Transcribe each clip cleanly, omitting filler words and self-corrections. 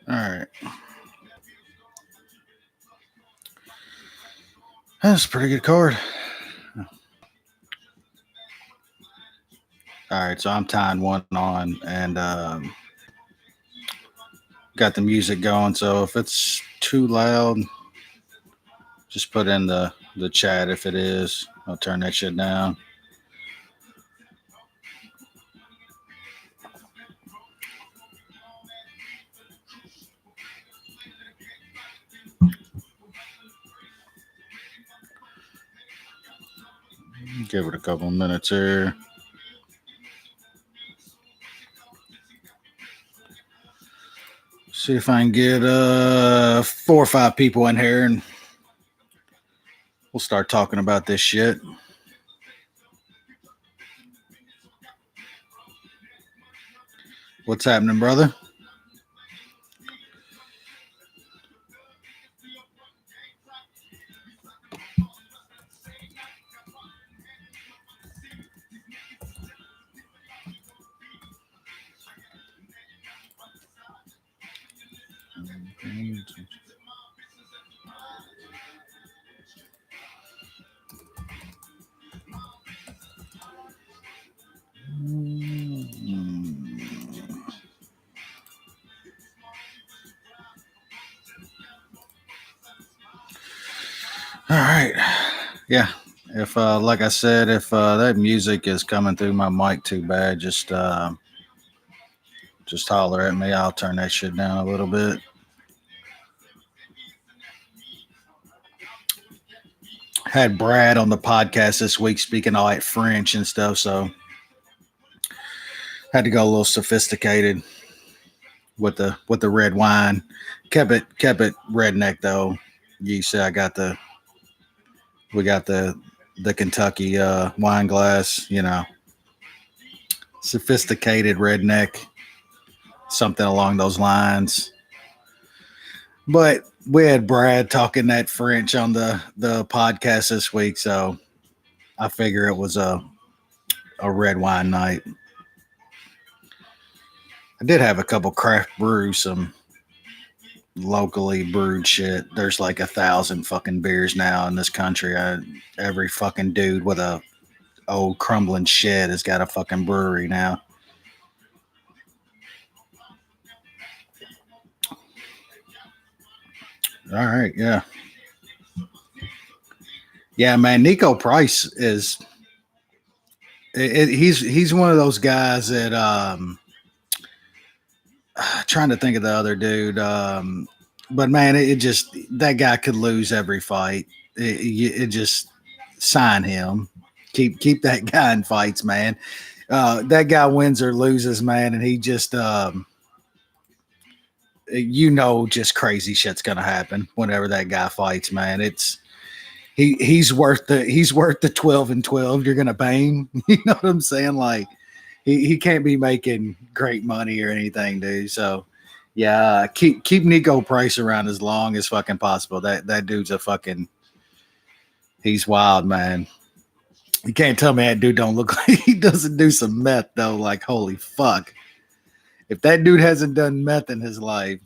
All right. That's a pretty good card. All right, so I'm tying one on and got the music going. So if it's too loud, just put in the chat if it is. I'll turn that shit down. Give it a couple minutes here. See if I can get 4 or 5 people in here and we'll start talking about this shit. What's happening, brother? All right. Yeah. If like I said, if that music is coming through my mic too bad, just holler at me. I'll turn that shit down a little bit. Had Brad on the podcast this week speaking all that French and stuff, so had to go a little sophisticated with the red wine. Kept it redneck though. You see, we got the Kentucky wine glass, sophisticated redneck, something along those lines. But we had Brad talking that French on the podcast this week, so I figure it was a red wine night. I did have a couple craft brews, some locally brewed shit. There's like 1,000 fucking beers now in this country. Every fucking dude with a old crumbling shed has got a fucking brewery now. All right, yeah. Yeah, man, Nico Price is he's one of those guys that trying to think of the other dude. But man, it just that guy could lose every fight. It just sign him. Keep that guy in fights, man. That guy wins or loses, man, and he just just crazy shit's gonna happen whenever that guy fights, man. He's worth the 12-12 you're gonna pay him. You know what I'm saying? Like he can't be making great money or anything, dude. So yeah, keep Nico Price around as long as fucking possible. That dude's a fucking he's wild, man. You can't tell me that dude don't look like he doesn't do some meth though. Like holy fuck. If that dude hasn't done meth in his life.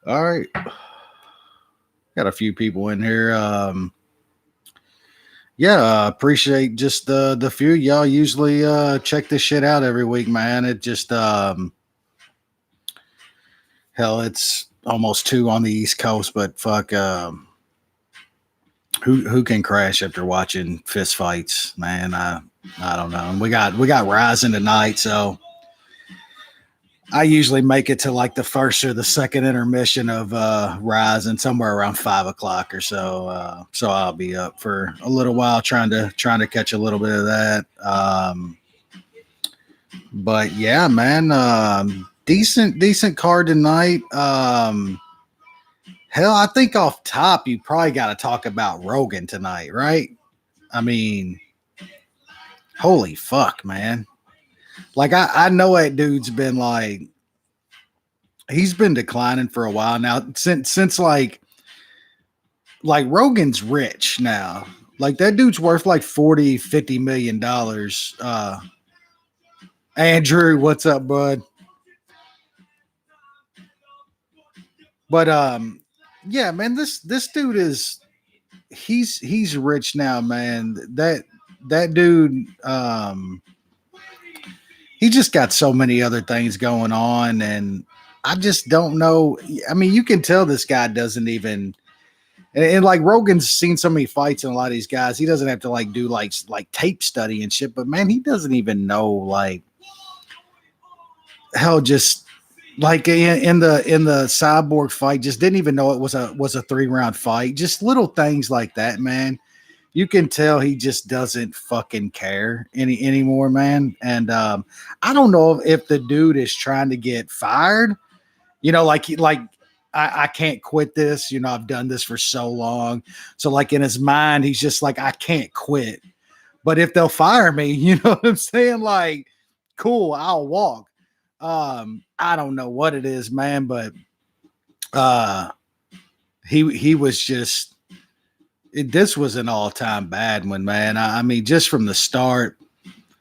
All right. Got a few people in here. Yeah, appreciate just the few y'all usually check this shit out every week, man. It just hell, it's almost 2 on the East Coast, but fuck, who can crash after watching fist fights, man? I don't know. And we got Rising tonight, so I usually make it to like the first or the second intermission of Rising, somewhere around 5 o'clock or so. So I'll be up for a little while trying to catch a little bit of that. But yeah, man, decent card tonight. Hell, I think off top you probably got to talk about Rogan tonight, right? I mean, holy fuck, man. Like I know that dude's been like he's been declining for a while now since like Rogan's rich now. Like that dude's worth like 40, $50 million. Andrew, what's up, bud? But yeah, man, this dude is he's rich now, man. That dude he just got so many other things going on, and I just don't know. I mean, you can tell this guy doesn't even. And like Rogan's seen so many fights and a lot of these guys, he doesn't have to like do like tape study and shit. But man, he doesn't even know like hell. Just like in the Cyborg fight, just didn't even know it was a 3 round fight. Just little things like that, man. You can tell he just doesn't fucking care anymore, man. And I don't know if the dude is trying to get fired. Like I can't quit this. I've done this for so long. So like in his mind, he's just like, I can't quit. But if they'll fire me, you know what I'm saying? Like, cool, I'll walk. I don't know what it is, man, but uh he was just this was an all-time bad one, man. I mean, just from the start,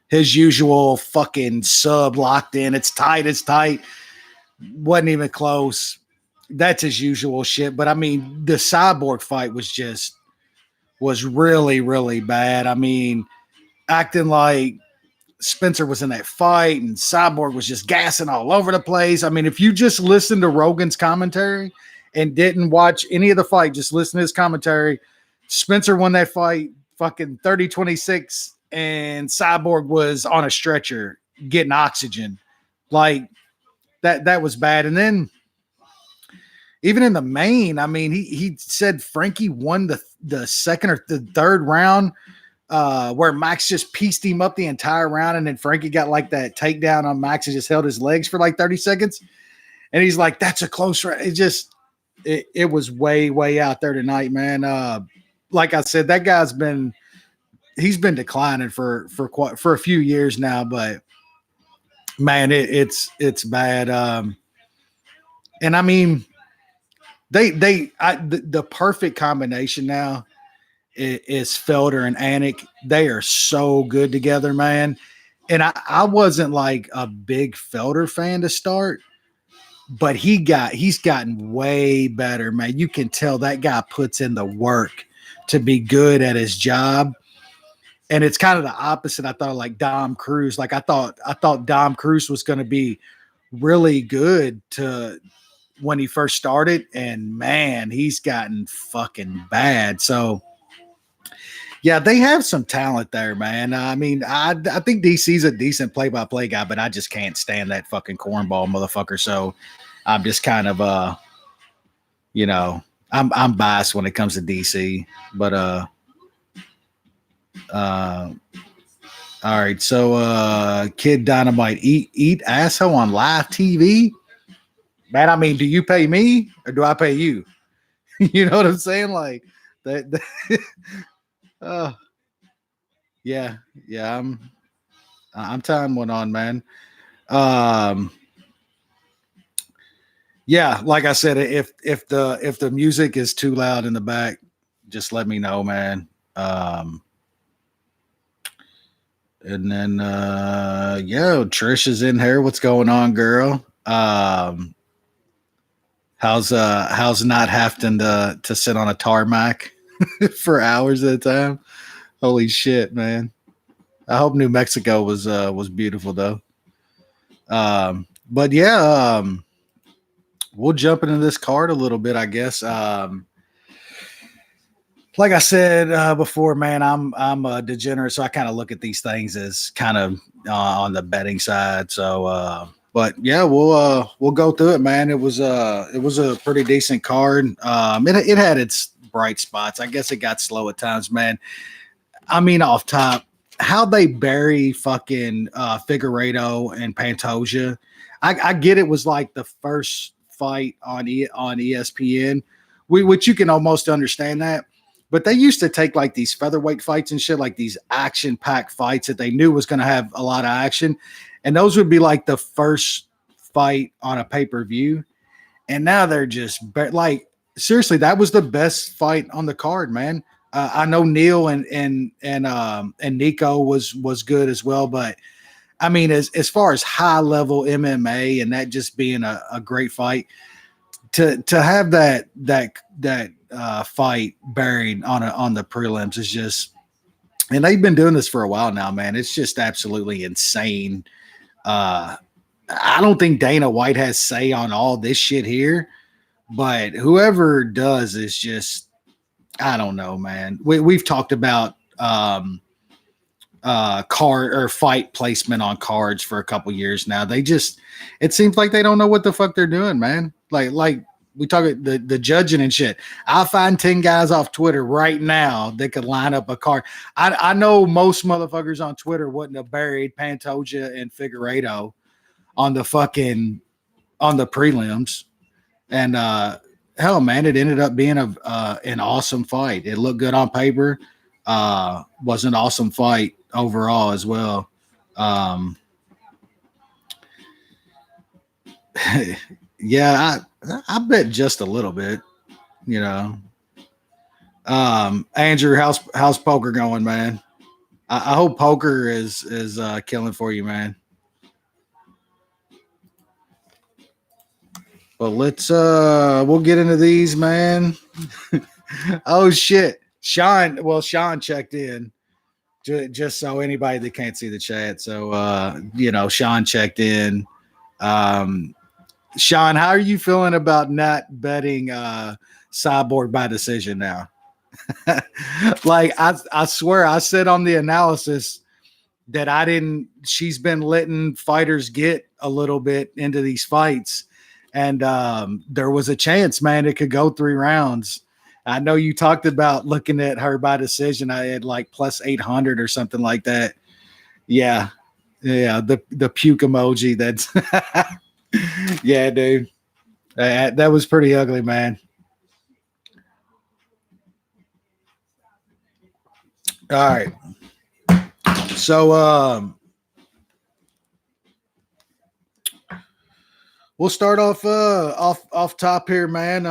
his usual fucking sub locked in. It's tight. Wasn't even close. That's his usual shit. But I mean, the Cyborg fight was really, really bad. I mean, acting like Spencer was in that fight and Cyborg was just gassing all over the place. I mean, if you just listen to Rogan's commentary and didn't watch any of the fight, just listen to his commentary. Spencer won that fight fucking 30-26, and Cyborg was on a stretcher getting oxygen. Like that was bad. And then even in the main, I mean, he said Frankie won the second or the third round, where Max just pieced him up the entire round, and then Frankie got like that takedown on Max and just held his legs for like 30 seconds. And he's like, that's a close round. It was way out there tonight, man. Like I said, that guy's been declining for a few years now, but man, it's bad. And I mean, the perfect combination now is Felder and Anik. They are so good together, man. And I wasn't like a big Felder fan to start, but he's gotten way better, man. You can tell that guy puts in the work to be good at his job. And it's kind of the opposite. I thought like Dom Cruz. Like I thought Dom Cruz was going to be really good to when he first started, and man, he's gotten fucking bad. So yeah, they have some talent there, man. I mean, I think DC's a decent play-by-play guy, but I just can't stand that fucking cornball motherfucker. So I'm just kind of I'm biased when it comes to DC. But all right. So Kid Dynamite, eat asshole on live TV. Man, I mean, do you pay me or do I pay you? You know what I'm saying? Like that. uh, yeah. I'm tying one on, man. Yeah, like I said, if the music is too loud in the back, just let me know, man. And then Trish is in here. What's going on, girl? How's not having to sit on a tarmac for hours at a time? Holy shit, man. I hope New Mexico was beautiful though. But yeah, we'll jump into this card a little bit, I guess. Like I said before, man, I'm a degenerate, so I kind of look at these things as kind of on the betting side. So, but yeah, we'll go through it, man. It was a pretty decent card. It had its bright spots. I guess it got slow at times, man. I mean, off top, how they bury fucking Figueiredo and Pantoja. I get it was like the first fight on ESPN, which you can almost understand that. But they used to take like these featherweight fights and shit, like these action-packed fights that they knew was going to have a lot of action. And those would be like the first fight on a pay-per-view. And now they're just like, seriously, that was the best fight on the card, man. I know Neil and Nico was good as well, but I mean, as far as high level MMA and that just being a great fight, to have that fight buried on the prelims is just, and they've been doing this for a while now, man. It's just absolutely insane. I don't think Dana White has say on all this shit here, but whoever does is just, I don't know, man. We've talked about card or fight placement on cards for a couple years now. They just, it seems like they don't know what the fuck they're doing, man. Like we talk the judging and shit. I'll find 10 guys off Twitter right now that could line up a card. I know most motherfuckers on Twitter wouldn't have buried Pantoja and Figueiredo on the fucking on the prelims. And hell, man, it ended up being an awesome fight. It looked good on paper. Was an awesome fight overall as well. Yeah, I bet just a little bit, you know. Andrew, how's poker going, man? I hope poker is killing for you, man. But let's we'll get into these, man. Oh shit. Sean checked in. Just so anybody that can't see the chat. So Sean checked in. Sean, how are you feeling about not betting Cyborg by decision now? Like I swear I said on the analysis that she's been letting fighters get a little bit into these fights. And there was a chance, man, it could go 3 rounds. I know you talked about looking at her by decision. I had like plus 800 or something like that. Yeah. The puke emoji. That's yeah, dude. That was pretty ugly, man. All right. So we'll start off top here, man.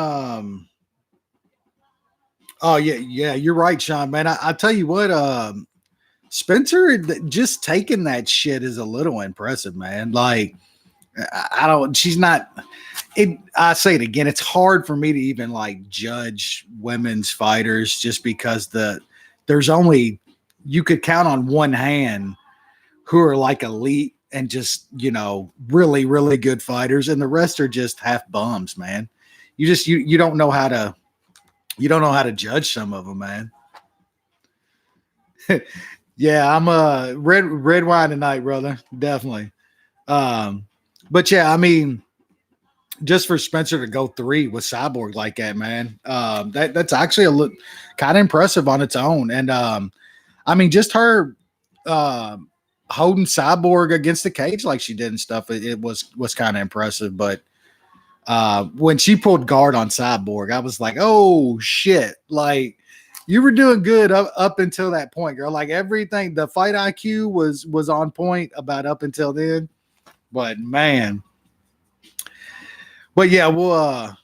Oh yeah, you're right, Sean, man. I tell you what, Spencer just taking that shit is a little impressive, man. Like I don't, she's not. I say it again. It's hard for me to even like judge women's fighters just because there's only, you could count on one hand who are like elite and just, really, really good fighters. And the rest are just half bums, man. You don't know how to, judge some of them, man. Yeah. I'm a red wine tonight, brother. Definitely. But yeah, I mean, just for Spencer to go 3 with Cyborg like that, man, that's actually a look kind of impressive on its own. And I mean, just her holding Cyborg against the cage like she did and stuff, it was kind of impressive. But when she pulled guard on Cyborg, I was like, oh shit, like you were doing good up until that point, girl. Like everything, the fight IQ was on point about up until then. But man. But yeah, we'll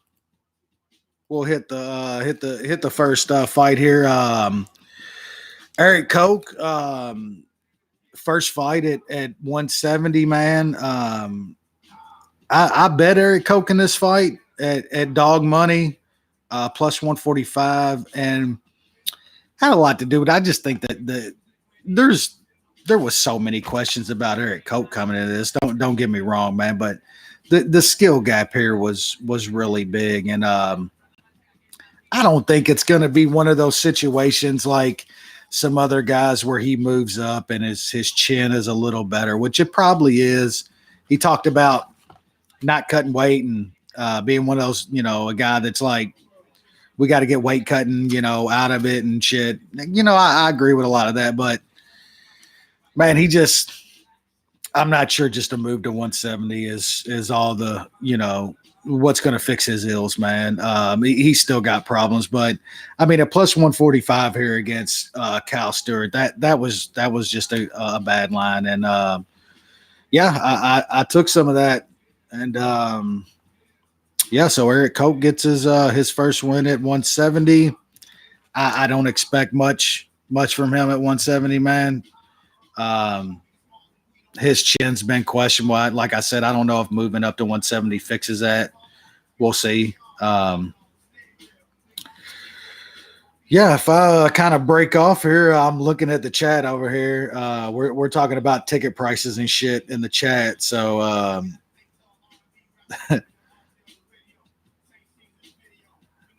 hit the first fight here. Eric Koch, first fight at 170, man. I bet Eric Koch in this fight at dog money, plus 145, and had a lot to do with it. I just think that there was so many questions about Eric Koch coming into this. Don't get me wrong, man, but the skill gap here was really big. And I don't think it's going to be one of those situations like some other guys where he moves up and his chin is a little better, which it probably is. He talked about not cutting weight and being one of those, a guy that's like, we got to get weight cutting, out of it and shit. I agree with a lot of that, but man, I'm not sure just a move to 170 is all the, what's going to fix his ills, man. He's still got problems, but I mean, a plus 145 here against Cal Stewart, that was just a bad line. And I took some of that. And so Eric Koch gets his first win at 170. I don't expect much from him at 170, man. His chin's been questionable. Like I said, I don't know if moving up to 170 fixes that. We'll see. Yeah, if I kind of break off here, I'm looking at the chat over here. We're talking about ticket prices and shit in the chat. So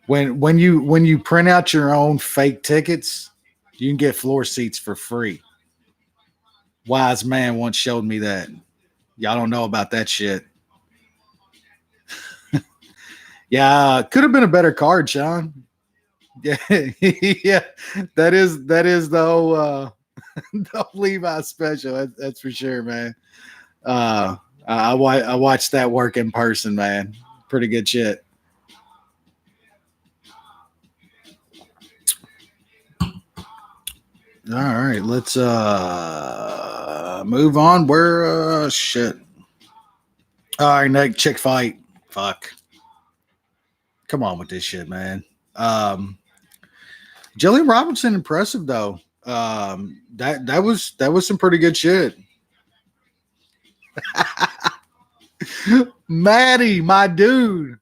when you print out your own fake tickets, you can get floor seats for free. Wise man once showed me that. Y'all don't know about that shit. Yeah, could have been a better card, Sean. Yeah, yeah, that is the whole the Levi special. That's for sure, man. I watched that work in person, man. Pretty good shit. All right, let's move on. Where shit. All right, next chick fight. Fuck. Come on with this shit, man. Jillian Robinson, impressive though. That was some pretty good shit. Maddie, my dude.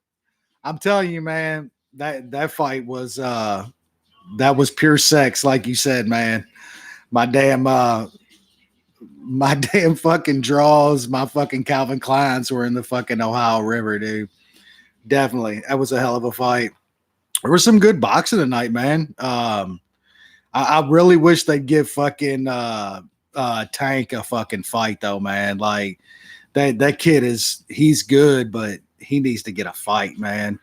I'm telling you, man, that fight was that was pure sex, like you said, man. My damn fucking draws, my fucking Calvin Kleins were in the fucking Ohio River, dude. Definitely. That was a hell of a fight. There was some good boxing tonight, man. I really wish they'd give fucking Tank a fucking fight though, man. Like that kid he's good, but he needs to get a fight, man.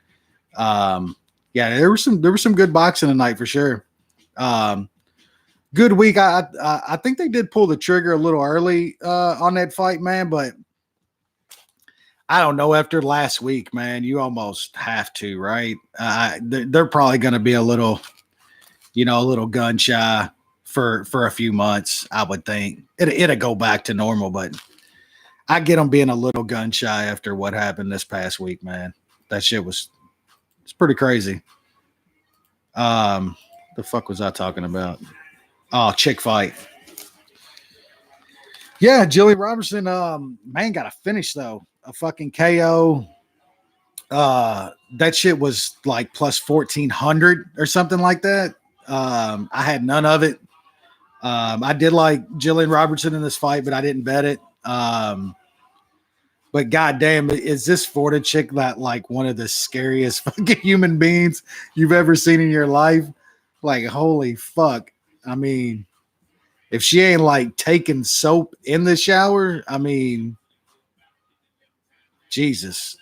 Yeah, there was some good boxing tonight for sure. Good week. I think they did pull the trigger a little early on that fight, man, but I don't know. After last week, man, you almost have to, right? They're probably going to be a little gun shy for a few months. I would think it'll go back to normal, but I get them being a little gun shy after what happened this past week, man. That shit it's pretty crazy. The fuck was I talking about? Oh, chick fight. Yeah, Jillian Robertson, man, got a finish though. A fucking KO. That shit was like plus 1,400 or something like that. I had none of it. I did like Jillian Robertson in this fight, but I didn't bet it. But goddamn, is this Florida chick that like one of the scariest fucking human beings you've ever seen in your life? Like, holy fuck. I mean, if she ain't like taking soap in the shower, I mean, Jesus.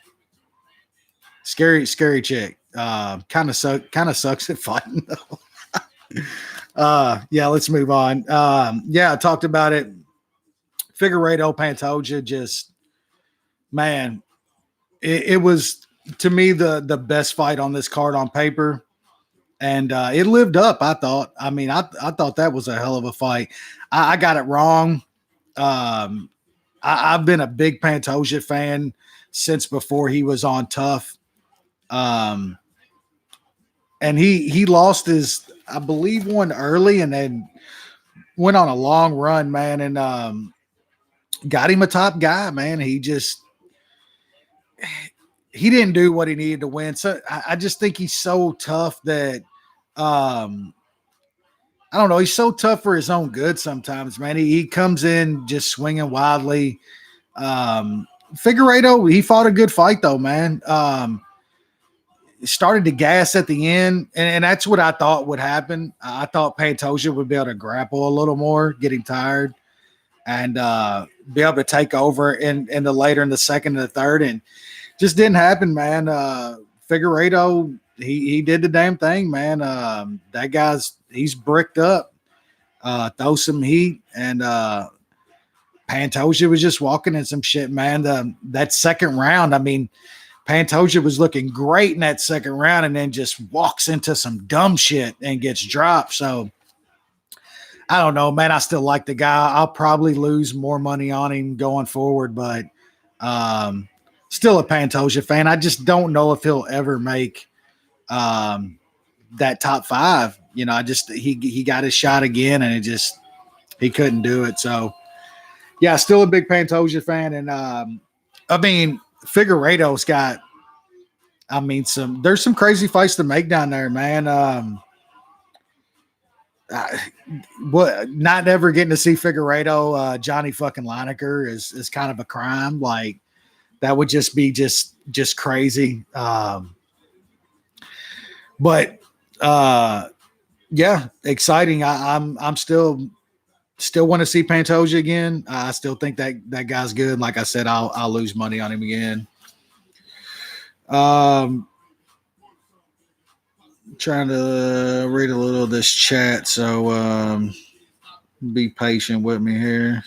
Scary chick. Kind of sucks at fighting though. Yeah, let's move on. Yeah, I talked about it. Figueiredo Pantoja, just man, it was to me the best fight on this card on paper. And it lived up, I thought. I mean, I thought that was a hell of a fight. I got it wrong. I've been a big Pantoja fan since before he was on Tough. And he lost his, I believe, one early and then went on a long run, man, and got him a top guy, man. He didn't do what he needed to win. So I just think he's so tough that I don't know. He's so tough for his own good sometimes, man. He comes in just swinging wildly. Figueiredo, he fought a good fight though, man. Started to gas at the end, and that's what I thought would happen. I thought Pantoja would be able to grapple a little more, getting tired, and be able to take over in the later in the second and the third, and just didn't happen, man. Figueiredo, he did the damn thing, man. That he's bricked up, throw some heat, and Pantoja was just walking in some shit, man. That second round, I mean, Pantoja was looking great in that second round and then just walks into some dumb shit and gets dropped. So I don't know, man. I still like the guy. I'll probably lose more money on him going forward, but still a Pantoja fan. I just don't know if he'll ever make that top five. I just he got his shot again, and he couldn't do it. So yeah, still a big Pantoja fan, and I mean Figueiredo's got. I mean, there's some crazy fights to make down there, man. What not ever getting to see Figueiredo, Johnny fucking Lineker is kind of a crime. Like that would just be just crazy. But yeah, exciting. I'm still want to see Pantoja again. I still think that guy's good. Like I said, I'll lose money on him again. Trying to read a little of this chat, so be patient with me here.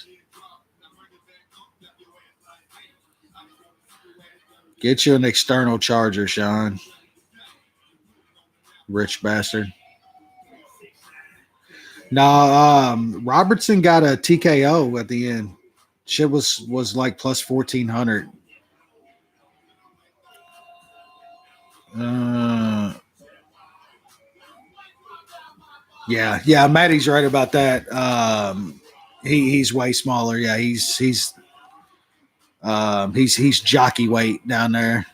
Get you an external charger, Sean. Rich bastard. No, Robertson got a TKO at the end. Shit was like plus 1,400. Yeah, Maddie's right about that. He's way smaller. Yeah, he's jockey weight down there.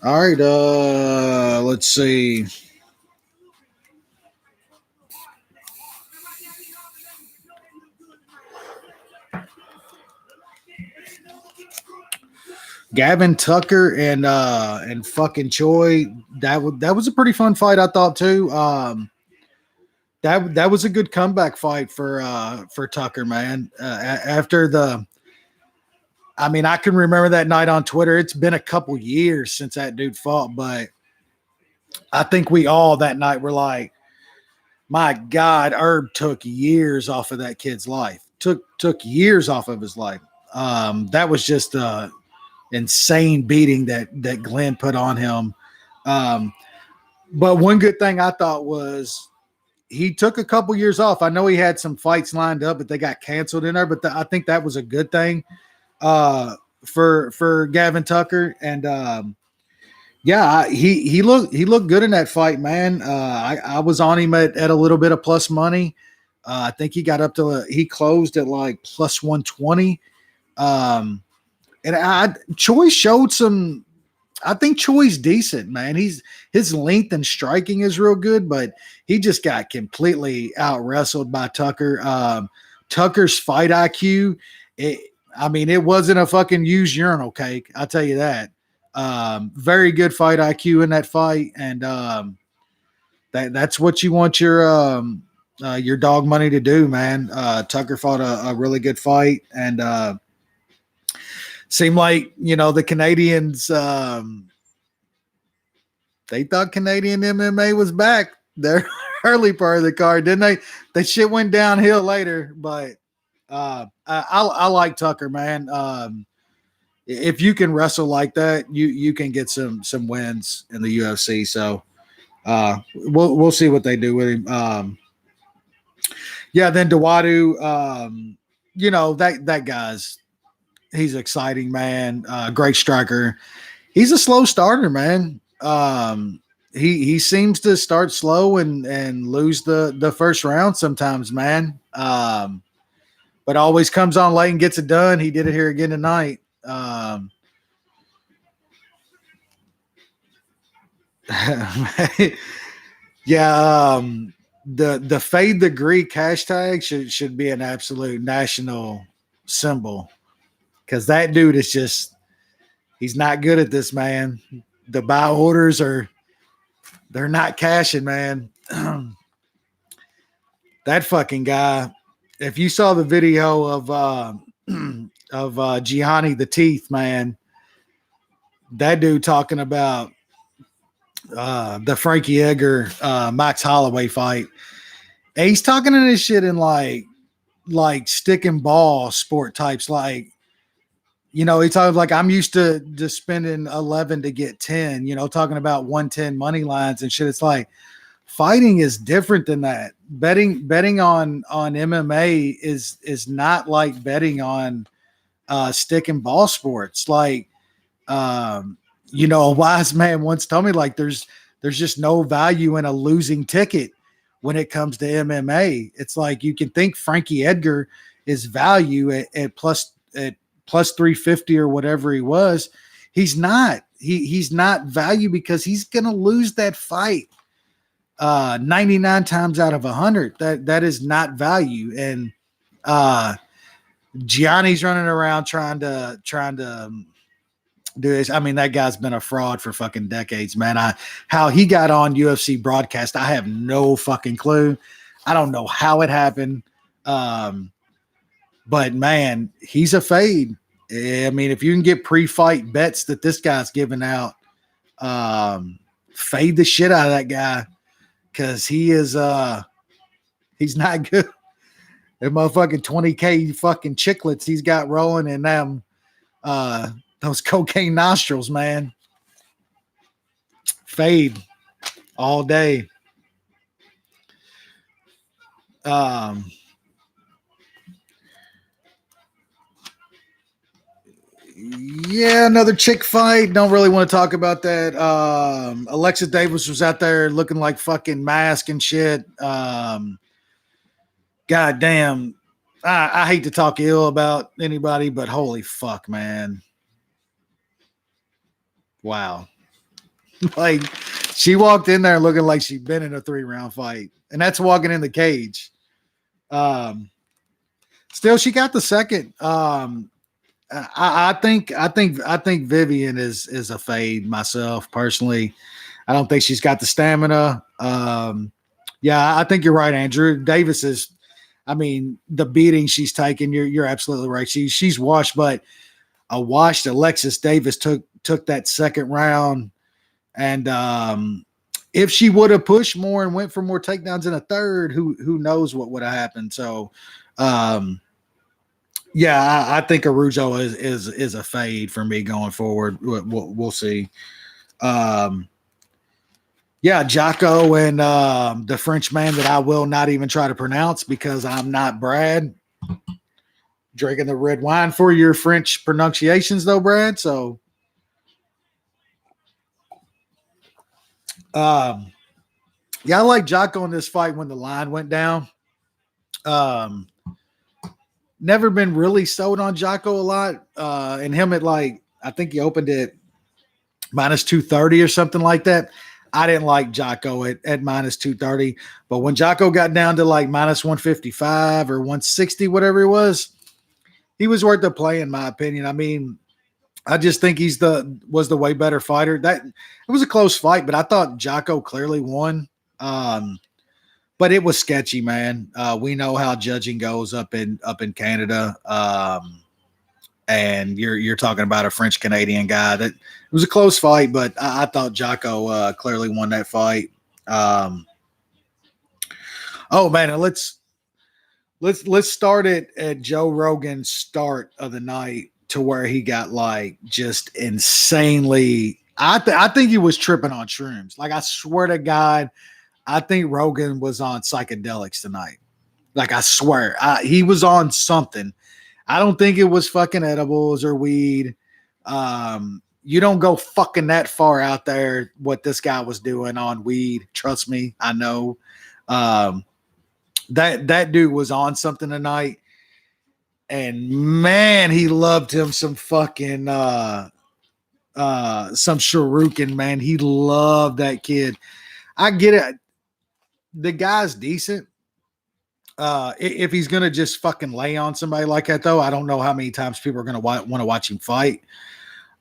All right, let's see. Gavin Tucker and fucking Choi. That was a pretty fun fight, I thought too. That was a good comeback fight for Tucker, man. I mean, I can remember that night on Twitter. It's been a couple years since that dude fought, but I think we all that night were like, my God, Herb took years off of that kid's life. Took years off of his life. That was just insane beating that Glenn put on him. But one good thing I thought was he took a couple years off. I know he had some fights lined up, but they got canceled in there. But I think that was a good thing for Gavin Tucker. And yeah, he looked good in that fight, man. I was on him at a little bit of plus money. I think he got up to he closed at like plus 120. And Choi showed some. I think Choi's decent, man. His length and striking is real good, but he just got completely out wrestled by Tucker. Tucker's fight IQ, it wasn't a fucking used urinal cake. I'll tell you that. Very good fight IQ in that fight, and that's what you want your dog money to do, man. Tucker fought a really good fight, and seemed like the Canadians. They thought Canadian MMA was back their early part of the card, didn't they? That shit went downhill later, but I like Tucker, man. If you can wrestle like that, you can get some wins in the UFC. So we'll see what they do with him. Yeah, then Dawadu, that guy's he's exciting, man. Great striker. He's a slow starter, man. He seems to start slow and lose the first round sometimes, man. But always comes on late and gets it done. He did it here again tonight. Yeah, the fade the Greek hashtag should be an absolute national symbol, because that dude is just he's not good at this, man. The buy orders they're not cashing, man. That fucking guy. If you saw the video of Gianni the Teeth, man, that dude talking about the Frankie Edgar Max Holloway fight. And he's talking to this shit in like stick and ball sport types, like he talks like I'm used to just spending 11 to get 10, talking about 110 money lines and shit. It's like fighting is different than that. Betting on MMA is not like betting on stick and ball sports. Like, a wise man once told me, like, there's there's just no value in a losing ticket when it comes to MMA. It's like you can think Frankie Edgar is value at plus 350 or whatever he was. He's not. He's not value because he's gonna lose that fight 99 times out of 100. That is not value. And Gianni's running around trying to do this. I mean, that guy's been a fraud for fucking decades, man. How he got on UFC broadcast, I have no fucking clue. I don't know how it happened. But man, he's a fade. I mean, if you can get pre-fight bets that this guy's giving out, fade the shit out of that guy because he's not good. The motherfucking 20K fucking chiclets he's got rolling in them those cocaine nostrils, man. Fade all day. Yeah, another chick fight. Don't really want to talk about that. Alexa Davis was out there looking like fucking mask and shit. God damn. I hate to talk ill about anybody, but holy fuck, man. Wow. Like, she walked in there looking like she'd been in a 3-round fight, and that's walking in the cage. Still, she got the second. I think Vivian is a fade myself personally. I don't think she's got the stamina. Yeah, I think you're right, Andrew. Davis is. I mean, the beating she's taken. You're absolutely right. She's washed, but a washed Alexis Davis took that second round, and if she would have pushed more and went for more takedowns in a third, who knows what would have happened. So. Yeah, I think Arujo is a fade for me going forward. We'll see. Yeah, Jocko and the French man that I will not even try to pronounce because I'm not Brad. Drinking the red wine for your French pronunciations, though, Brad. So, yeah, I like Jocko in this fight when the line went down. Never been really sold on Jocko a lot. And him at I think he opened it minus 230 or something like that. I didn't like Jocko at minus 230. But when Jocko got down to minus 155 or 160, whatever it was worth the play, in my opinion. I mean, I just think was the way better fighter. It was a close fight, but I thought Jocko clearly won. But it was sketchy, man. We know how judging goes up in Canada. And you're talking about a French Canadian guy. That it was a close fight, but I thought Jocko clearly won that fight. Oh man, and let's start it at Joe Rogan's start of the night to where he got just insanely. I think he was tripping on shrooms. I swear to God. I think Rogan was on psychedelics tonight. I swear. He was on something. I don't think it was fucking edibles or weed. You don't go fucking that far out there what this guy was doing on weed. Trust me, I know. That dude was on something tonight. And man, he loved him some fucking some Sharukin, man. He loved that kid. I get it. The guy's decent. If he's going to just fucking lay on somebody like that, though, I don't know how many times people are going to want to watch him fight.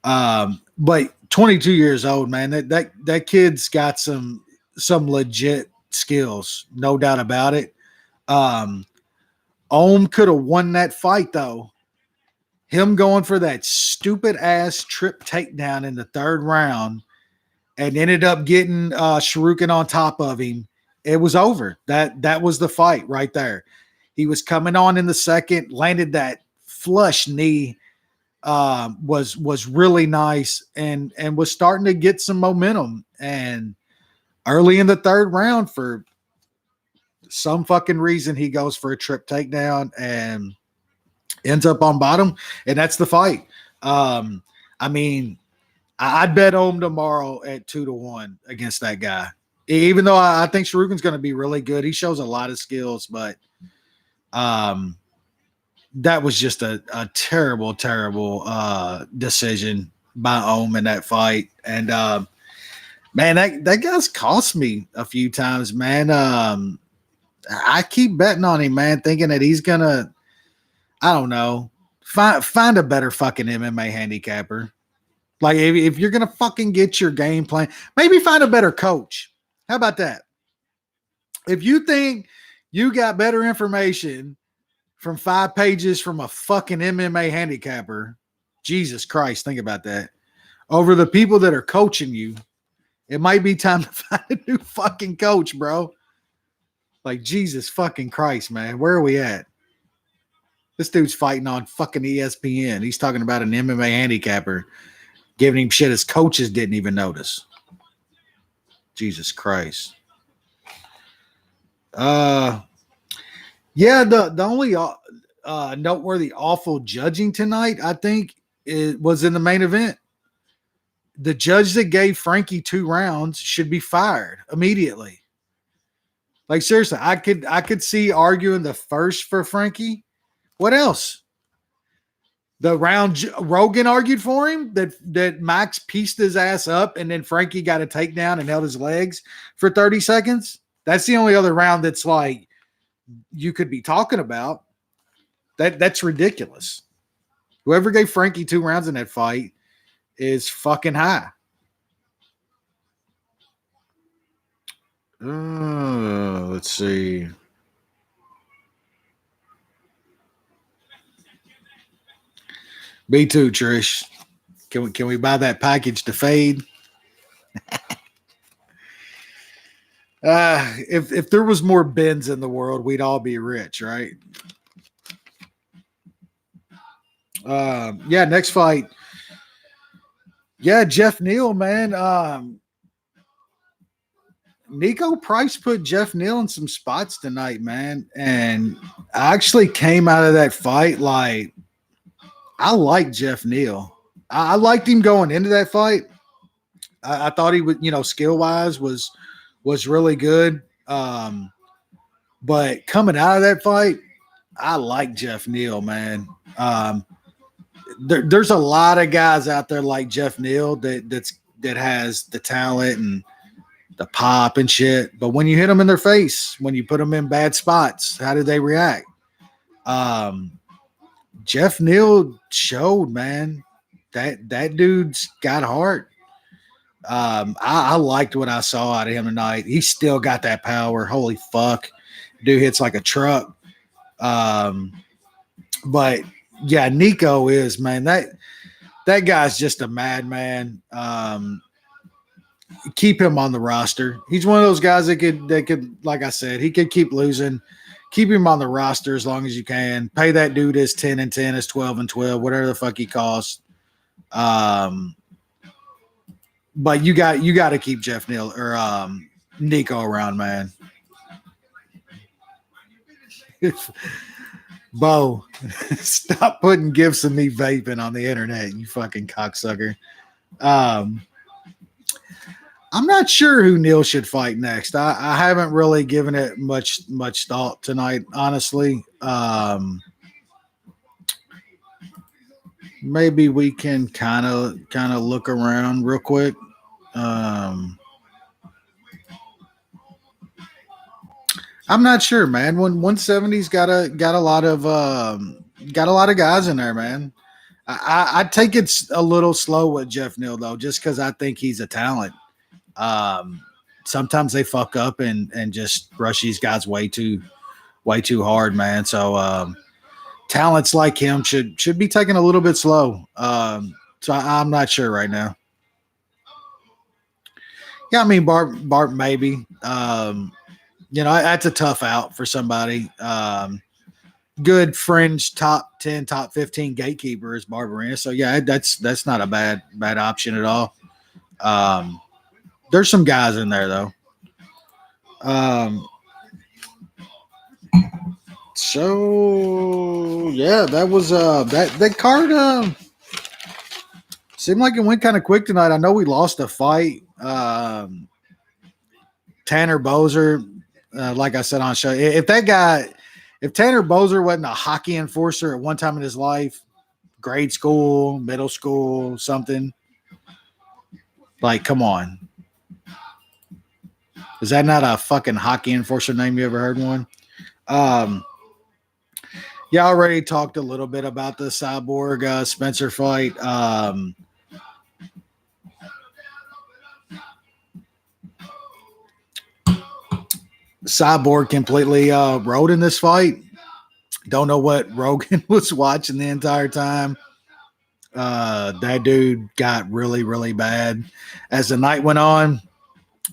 But 22 years old, man, that kid's got some legit skills, no doubt about it. Ohm could have won that fight, though. Him going for that stupid ass trip takedown in the third round and ended up getting Sharukin on top of him. It was over. That was the fight right there. He was coming on in the second, landed that flush knee, was really nice and was starting to get some momentum. And early in the third round, for some fucking reason, he goes for a trip takedown and ends up on bottom, and that's the fight. I mean, I'd bet him tomorrow at 2-1 against that guy. Even though I think Sharukin's going to be really good, he shows a lot of skills, but that was just a terrible, terrible decision by Ohm in that fight. And man, that guy's cost me a few times, man. I keep betting on him, man, thinking that he's gonna, I don't know, find a better fucking MMA handicapper. Like if you're gonna fucking get your game plan, maybe find a better coach. How about that? If you think you got better information from 5 pages from a fucking MMA handicapper, Jesus Christ, think about that. Over the people that are coaching you, it might be time to find a new fucking coach, bro. Like, Jesus fucking Christ, man. Where are we at? This dude's fighting on fucking ESPN. He's talking about an MMA handicapper, giving him shit his coaches didn't even notice. Jesus Christ. Yeah, the only noteworthy awful judging tonight, I think, it was in the main event. The judge that gave Frankie 2 rounds should be fired immediately. Like, seriously, I could see arguing the first for Frankie. What else? The round Rogan argued for him that Max pieced his ass up and then Frankie got a takedown and held his legs for 30 seconds. That's the only other round that's like you could be talking about. That's ridiculous. Whoever gave Frankie 2 rounds in that fight is fucking high. Let's see. Me too, Trish. Can we buy that package to fade? If there was more Bens in the world, we'd all be rich, right? Yeah, next fight. Yeah, Jeff Neal, man. Nico Price put Jeff Neal in some spots tonight, man. And I actually came out of that fight like I like Jeff Neal. I liked him going into that fight. I thought he would, skill wise was really good. But coming out of that fight, I like Jeff Neal, man. There's a lot of guys out there like Jeff Neal that has the talent and the pop and shit. But when you hit them in their face, when you put them in bad spots, how do they react? Jeff Neal showed, man, that dude's got heart. I liked what I saw out of him tonight. He still got that power. Holy fuck. Dude hits like a truck. But yeah, Nico is, man, that guy's just a madman. Keep him on the roster. He's one of those guys that could, like I said, he could keep losing. Keep him on the roster as long as you can. Pay that dude his 10-10, his 12-12, whatever the fuck he costs. But you got to keep Jeff Neal or Nico around, man. Bo, stop putting gifs of me vaping on the internet, you fucking cocksucker. I'm not sure who Neal should fight next. I haven't really given it much thought tonight, honestly. Maybe we can kind of look around real quick. I'm not sure, man. 170's got a lot of guys in there, man. I take it a little slow with Jeff Neal though, just because I think he's a talent. Sometimes they fuck up and just rush these guys way too hard, man. So talents like him should be taken a little bit slow. So I'm not sure right now. Yeah, I mean Bart maybe. That's a tough out for somebody. Good fringe top 10, top 15 gatekeeper is Barbarina. So yeah, that's not a bad option at all. There's some guys in there though. So yeah, that was that card Seemed like it went kind of quick tonight. I know we lost a fight. Tanner Bozer, like I said on the show, if Tanner Bozer wasn't a hockey enforcer at one time in his life, grade school, middle school, something, like, come on. Is that not a fucking hockey enforcer name? You ever heard one? Yeah, I already talked a little bit about the Cyborg Spencer fight. Cyborg completely rode in this fight. Don't know what Rogan was watching the entire time. That dude got really, really bad as the night went on.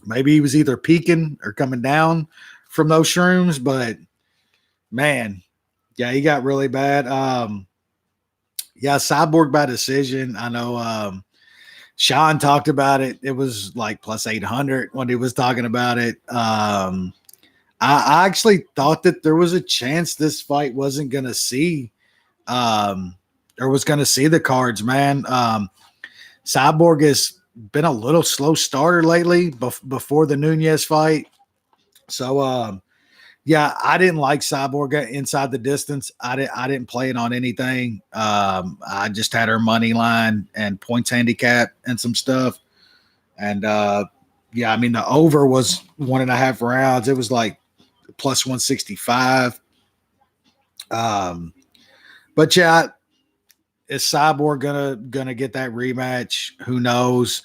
Maybe he was either peaking or coming down from those shrooms, but man, yeah, he got really bad. Yeah, Cyborg by decision. I know Sean talked about it. It was like plus 800 when he was talking about it. I actually thought that there was a chance this fight wasn't going to see or was going to see the cards, man. Cyborg has been a little slow starter lately before the Nunez fight. So, yeah, I didn't like Cyborg inside the distance. I didn't play it on anything. I just had her money line and points handicap and some stuff. And yeah, I mean the over was 1.5 rounds. It was like plus 165. But yeah, is Cyborg gonna get that rematch? Who knows?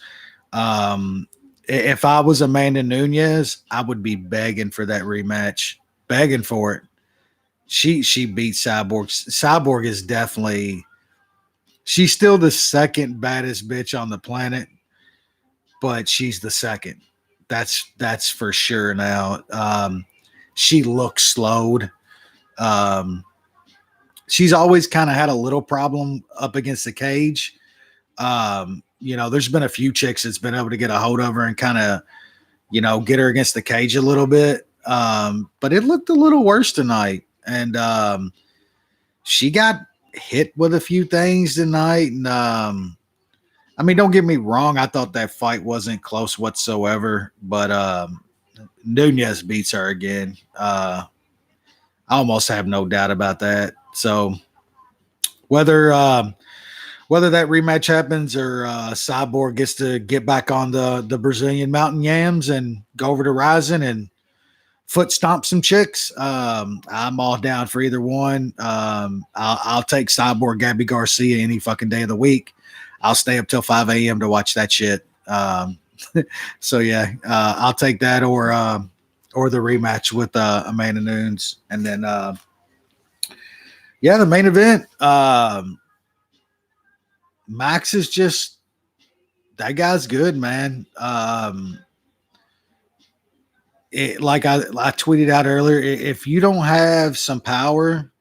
If I was Amanda Nunez, I would be begging for that rematch, begging for it. She beat Cyborg. Cyborg is definitely she's still the second baddest bitch on the planet, but she's the second. That's for sure now. She looks slowed. Um, she's always kind of had a little problem up against the cage. There's been a few chicks that's been able to get a hold of her and kind of, get her against the cage a little bit. But it looked a little worse tonight. And she got hit with a few things tonight. And I mean, don't get me wrong. I thought that fight wasn't close whatsoever, but Nunez beats her again. I almost have no doubt about that. So whether that rematch happens or Cyborg gets to get back on the Brazilian mountain yams and go over to Ryzen and foot stomp some chicks, I'm all down for either one. I'll take Cyborg Gabby Garcia any fucking day of the week. I'll stay up till 5 a.m. to watch that shit. So yeah, I'll take that or the rematch with Amanda Nunes. And then yeah, the main event. Max is just that guy's good, man. Like I tweeted out earlier, if you don't have some power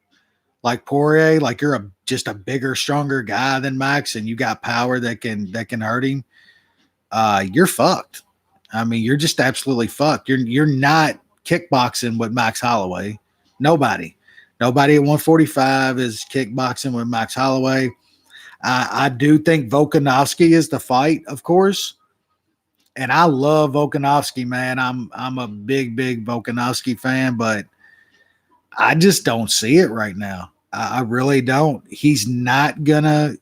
like Poirier, like you're just a bigger, stronger guy than Max, and you got power that can hurt him, you're fucked. I mean, you're just absolutely fucked. You're not kickboxing with Max Holloway. Nobody at 145 is kickboxing with Max Holloway. I do think Volkanovski is the fight, of course. And I love Volkanovski, man. I'm a big Volkanovski fan, but I just don't see it right now. I really don't. He's not gonna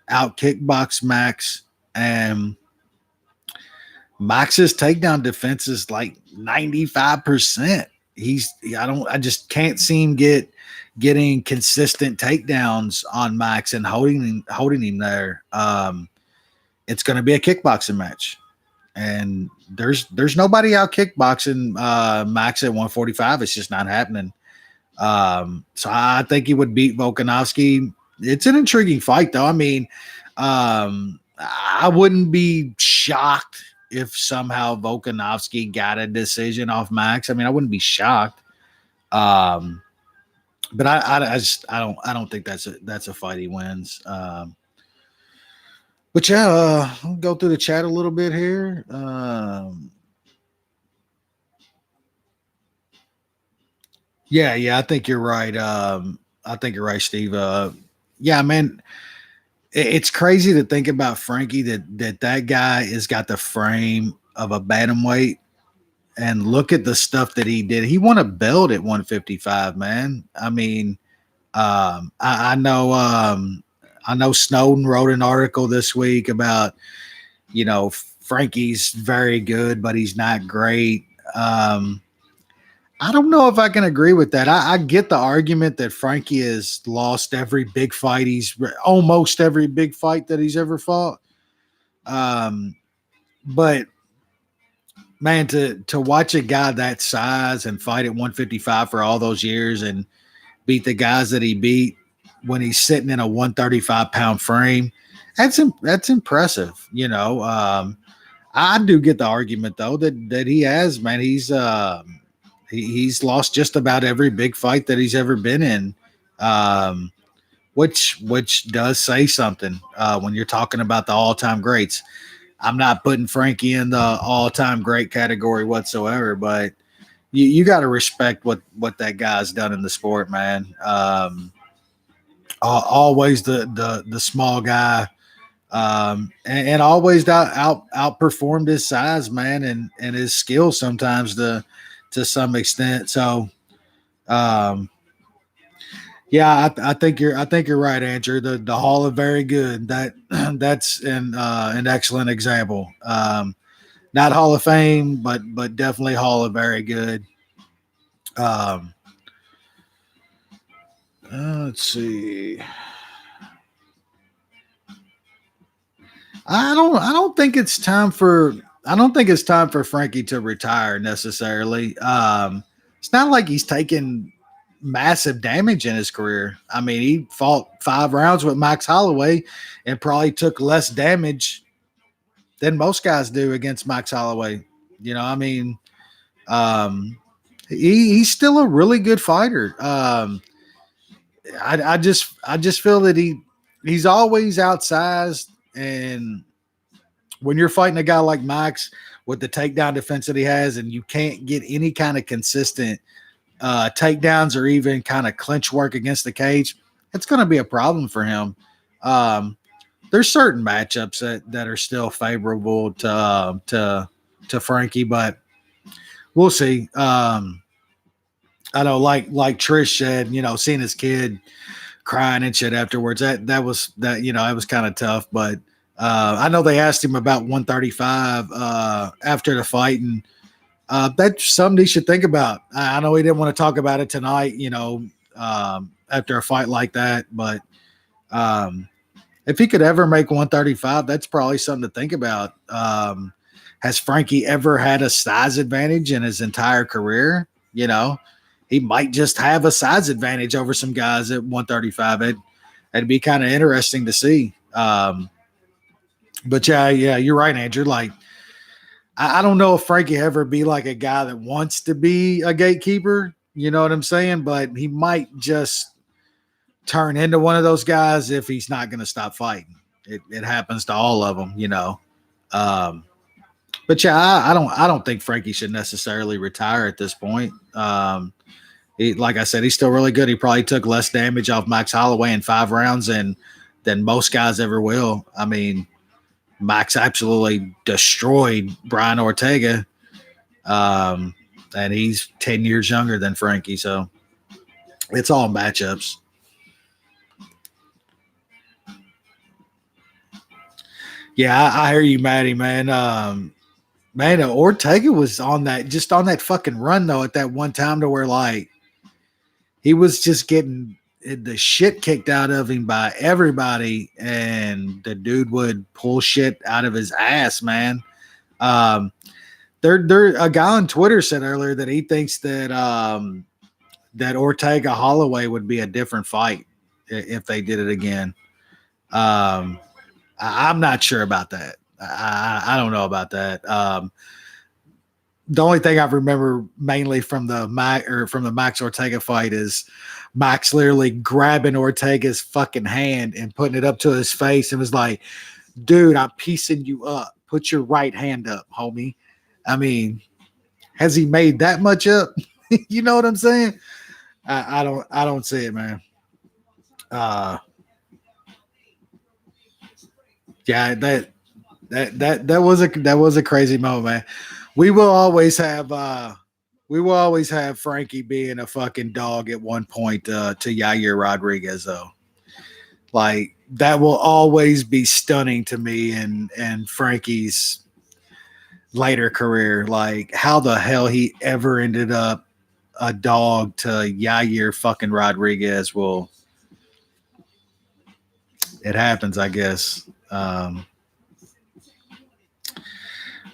out kickbox Max, and Max's takedown defense is like 95%. I just can't seem getting consistent takedowns on Max and holding him there. It's going to be a kickboxing match, and there's nobody out kickboxing Max at 145. It's just not happening. So I think he would beat Volkanovski. It's an intriguing fight, though. I mean, I wouldn't be shocked if somehow Volkanovski got a decision off Max. I mean, I wouldn't be shocked. But I don't think that's a fight he wins. But yeah, I'll go through the chat a little bit here. Yeah, I think you're right. I think you're right, Steve. Yeah, man. It's crazy to think about Frankie that guy has got the frame of a bantamweight, and look at the stuff that he did. He won a belt at 155, man. I mean, I know Snowden wrote an article this week about, Frankie's very good, but he's not great. I don't know if I can agree with that. I get the argument that Frankie has lost every big fight almost every big fight that he's ever fought. But man, to watch a guy that size and fight at 155 for all those years and beat the guys that he beat when he's sitting in a 135-pound frame, that's impressive. I do get the argument though that he has, man. He's lost just about every big fight that he's ever been in, um, which does say something when you're talking about the all time greats. I'm not putting Frankie in the all time great category whatsoever, but you got to respect what that guy's done in the sport, man. Always the small guy, and always outperformed his size, man, and his skill sometimes to some extent. So, um, yeah, I think you're right, Andrew. The Hall of Very Good, that's an excellent example. Not Hall of Fame, but definitely Hall of Very Good. Um, let's see. I don't think it's time for Frankie to retire necessarily. It's not like he's taken massive damage in his career. I mean, he fought 5 rounds with Max Holloway and probably took less damage than most guys do against Max Holloway. I mean, um, he's still a really good fighter. I just feel that he's always outsized, and when you're fighting a guy like Max with the takedown defense that he has, and you can't get any kind of consistent takedowns or even kind of clinch work against the cage, it's going to be a problem for him. Um, there's certain matchups that are still favorable to Frankie, but we'll see. I know, like Trish said, seeing his kid crying and shit afterwards, that was it was kind of tough. But I know they asked him about 135 after the fight, and that's something he should think about. I know he didn't want to talk about it tonight, after a fight like that, but if he could ever make 135, that's probably something to think about. Has Frankie ever had a size advantage in his entire career? He might just have a size advantage over some guys at 135. It'd be kind of interesting to see. But yeah, you're right, Andrew. Like, I don't know if Frankie ever be like a guy that wants to be a gatekeeper. You know what I'm saying? But he might just turn into one of those guys if he's not going to stop fighting. It happens to all of them. Um, but yeah, I don't think Frankie should necessarily retire at this point. Like I said, he's still really good. He probably took less damage off Max Holloway in 5 rounds than most guys ever will. I mean, Max absolutely destroyed Brian Ortega, and he's 10 years younger than Frankie. So it's all matchups. Yeah, I hear you, Maddie, man. Man, Ortega was on that fucking run though at that one time to where like he was just getting the shit kicked out of him by everybody, and the dude would pull shit out of his ass, man. Um, there a guy on Twitter said earlier that he thinks that Ortega Holloway would be a different fight if they did it again. Um, I'm not sure about that. I don't know about that. The only thing I remember mainly from the Max Ortega fight is Max literally grabbing Ortega's fucking hand and putting it up to his face and was like, "Dude, I'm piecing you up. Put your right hand up, homie." I mean, has he made that much up? You know what I'm saying? I don't see it, man. Uh, Yeah, that was a crazy moment, man. We will always have Frankie being a fucking dog at one point to Yair Rodriguez though. Like that will always be stunning to me and Frankie's later career. Like how the hell he ever ended up a dog to Yair fucking Rodriguez. Well, it happens, I guess.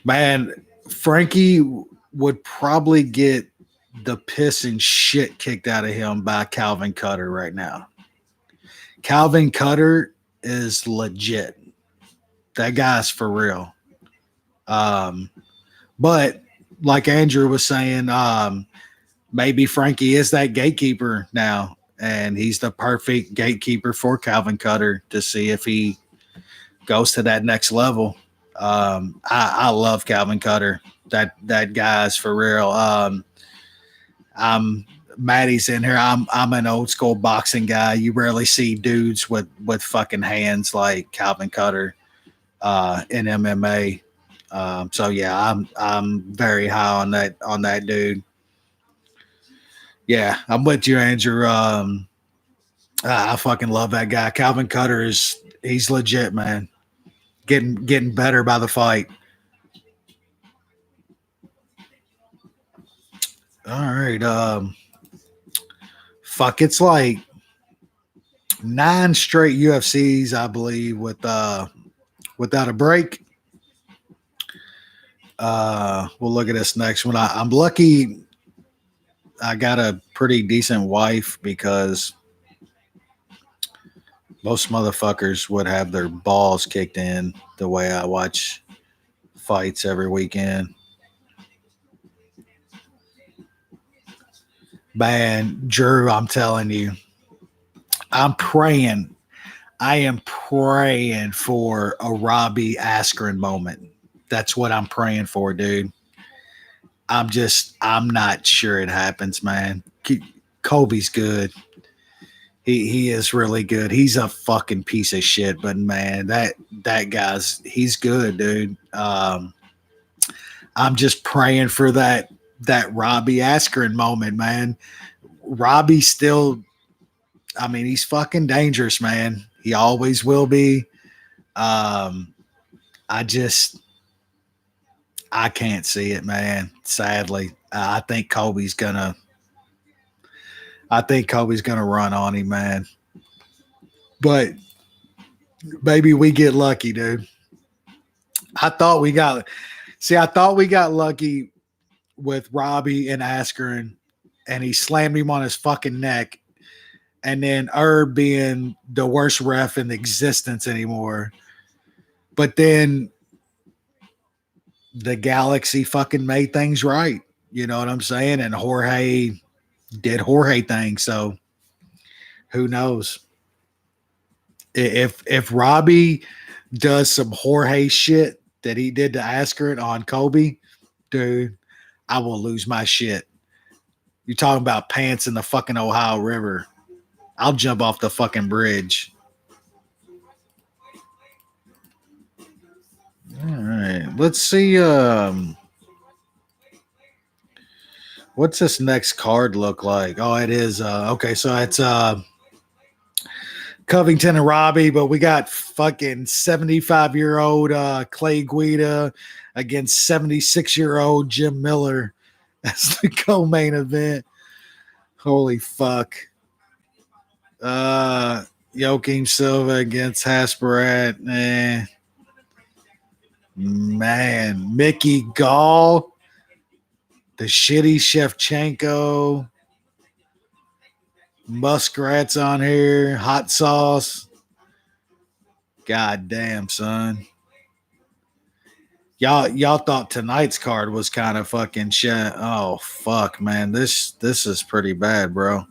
Man, Frankie would probably get the piss and shit kicked out of him by Calvin Cutter right now. Calvin Cutter is legit. That guy's for real. Um, but like Andrew was saying, maybe Frankie is that gatekeeper now, and he's the perfect gatekeeper for Calvin Cutter to see if he goes to that next level. I love Calvin Cutter. That guy's for real. I'm Maddie's in here. I'm an old school boxing guy. You rarely see dudes with fucking hands like Calvin Cutter in MMA. So yeah, I'm very high on that dude. Yeah, I'm with you, Andrew. I fucking love that guy. Calvin Cutter he's legit, man. Getting better by the fight. All right. Fuck, it's like 9 straight UFCs, I believe, without a break. We'll look at this next one. I'm lucky I got a pretty decent wife because most motherfuckers would have their balls kicked in the way I watch fights every weekend. Man, Drew, I'm telling you, I'm praying. I am praying for a Robbie Askren moment. That's what I'm praying for, dude. I'm not sure it happens, man. Kobe's good. He is really good. He's a fucking piece of shit, but man, that he's good, dude. I'm just praying for that Robbie Askren moment, man. Robbie still, I mean, he's fucking dangerous, man. He always will be. Um, I just I can't see it, man. Sadly, I think Kobe's gonna run on him, man. But maybe we get lucky, dude. I thought we got I thought we got lucky with Robbie and Askren, and he slammed him on his fucking neck. And then Herb being the worst ref in existence anymore. But then the Galaxy fucking made things right. You know what I'm saying? And Jorge did Jorge things. So who knows? If Robbie does some Jorge shit that he did to Askren on Kobe, dude, I will lose my shit. You're talking about pants in the fucking Ohio River. I'll jump off the fucking bridge. All right. Let's see. What's this next card look like? Oh, it is okay, so it's Covington and Robbie, but we got fucking 75-year-old Clay Guida against 76-year-old Jim Miller as the co-main event. Holy fuck. Joaquin Silva against Hasperat. Man. Mickey Gall. The shitty Shevchenko. Muskrat's on here. Hot sauce. God damn, son. Y'all thought tonight's card was kind of fucking shit. Oh fuck, man. This is pretty bad, bro.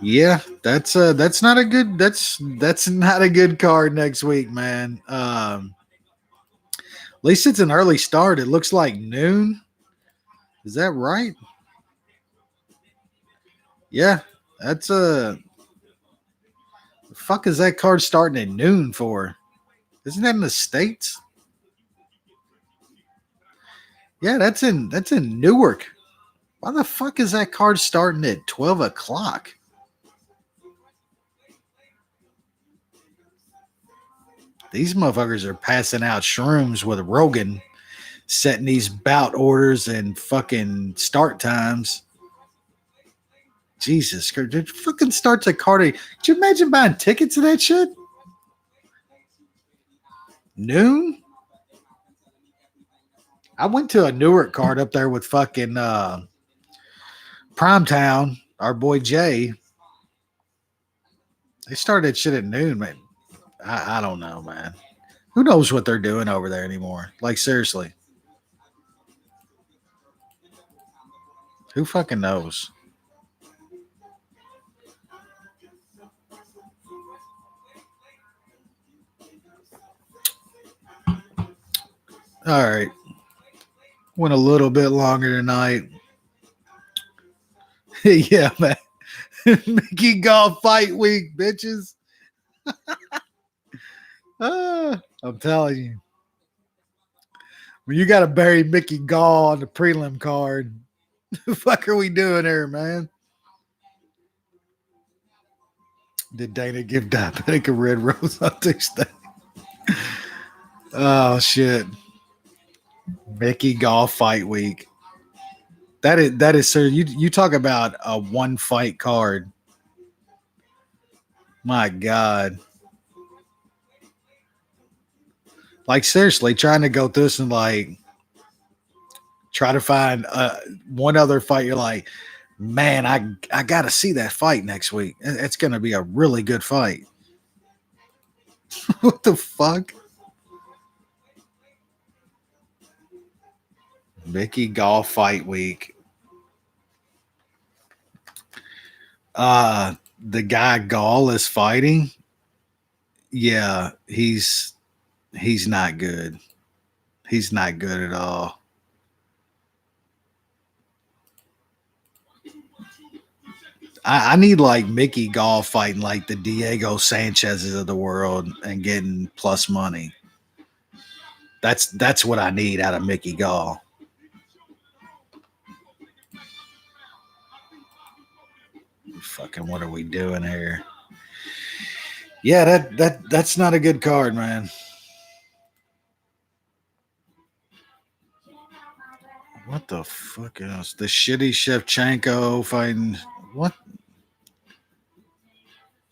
Yeah, that's not a good that's not a good card next week, man. At least it's an early start. It looks like noon. Is that right? Yeah. That's a the fuck is that card starting at noon for? Isn't that in the States? Yeah, that's in Newark. Why the fuck is that card starting at 12 o'clock? These motherfuckers are passing out shrooms with Rogan, setting these bout orders and fucking start times. Jesus Christ, it fucking starts a card. Could you imagine buying tickets to that shit? Noon? I went to a Newark card up there with fucking Primetown, our boy Jay. They started shit at noon, man. I don't know, man. Who knows what they're doing over there anymore? Like, seriously. Who fucking knows? All right. Went a little bit longer tonight. Yeah, man. Mickey Golf Fight Week, bitches. I'm telling you. When you got to bury Mickey Gall on the prelim card, the fuck are we doing here, man? Did Dana give Diabetic a red rose on Tuesday? Oh, shit. Mickey Golf Fight Week. That is, sir. You talk about a one fight card. My God. Like, seriously, trying to go through this and like try to find one other fight. You're like, man, I got to see that fight next week. It's going to be a really good fight. What the fuck? Mickey Golf Fight Week. The guy Gall is fighting. Yeah, he's not good. He's not good at all. I need like Mickey Gall fighting like the Diego Sanchez's of the world and getting plus money. That's what I need out of Mickey Gall. Fucking what are we doing here? Yeah, that's not a good card, man. What the fuck else? The shitty Shevchenko fighting what?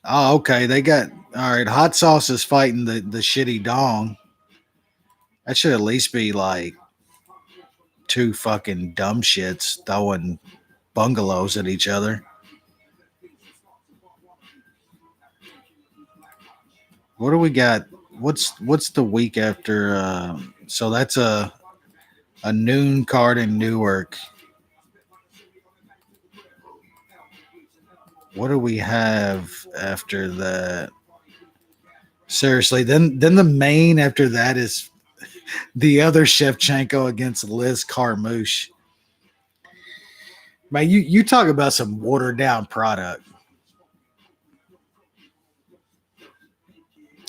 Oh, okay. They got all right. Hot sauce is fighting the shitty dong. That should at least be like two fucking dumb shits throwing bungalows at each other. What do we got? What's the week after? So that's a noon card in Newark. What do we have after that? Seriously, then the main after that is the other Shevchenko against Liz Carmouche. Man, you talk about some watered down product.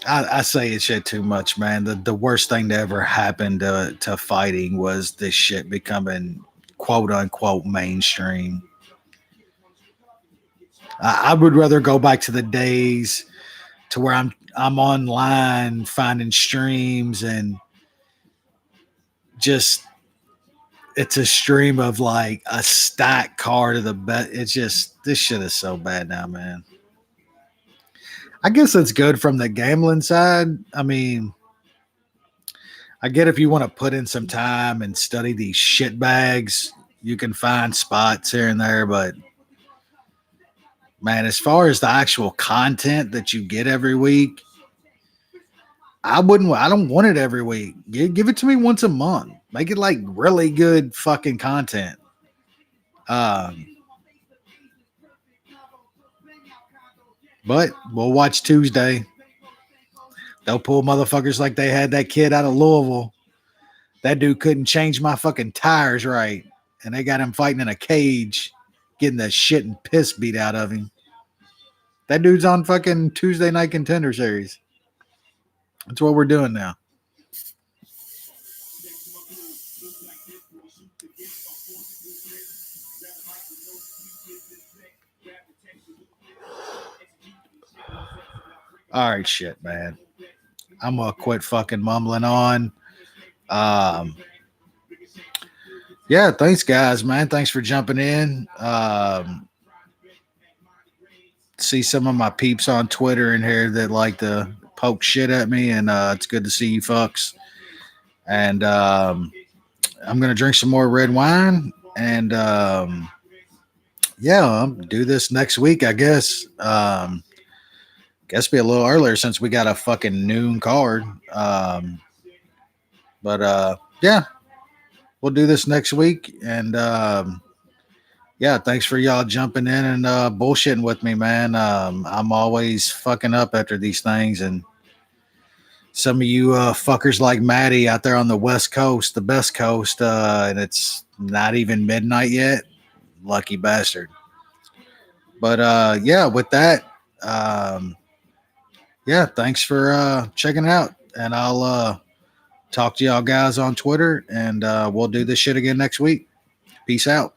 I say it shit too much, man. The worst thing to ever happen to fighting was this shit becoming quote unquote mainstream. I would rather go back to the days to where I'm online finding streams and just it's a stream of like a stack card of the bet. It's just this shit is so bad now, man. I guess it's good from the gambling side. I mean, I get if you want to put in some time and study these shit bags, you can find spots here and there, but man, as far as the actual content that you get every week, I don't want it every week. Give it to me once a month. Make it like really good fucking content. Um, but we'll watch Tuesday. They'll pull motherfuckers like they had that kid out of Louisville. That dude couldn't change my fucking tires right. And they got him fighting in a cage, getting the shit and piss beat out of him. That dude's on fucking Tuesday Night Contender Series. That's what we're doing now. All right, shit, man. I'm gonna quit fucking mumbling on. Yeah, thanks, guys, man. Thanks for jumping in. See some of my peeps on Twitter in here that like to poke shit at me, and it's good to see you fucks. And I'm gonna drink some more red wine, and yeah, I'll do this next week, I guess. Guess be a little earlier since we got a fucking noon card. But yeah, we'll do this next week, and yeah, thanks for y'all jumping in and bullshitting with me, man. I'm always fucking up after these things, and some of you fuckers like Maddie out there on the West Coast, the best coast, and it's not even midnight yet. Lucky bastard. But yeah, with that, yeah, thanks for checking it out, and I'll talk to y'all guys on Twitter, and we'll do this shit again next week. Peace out.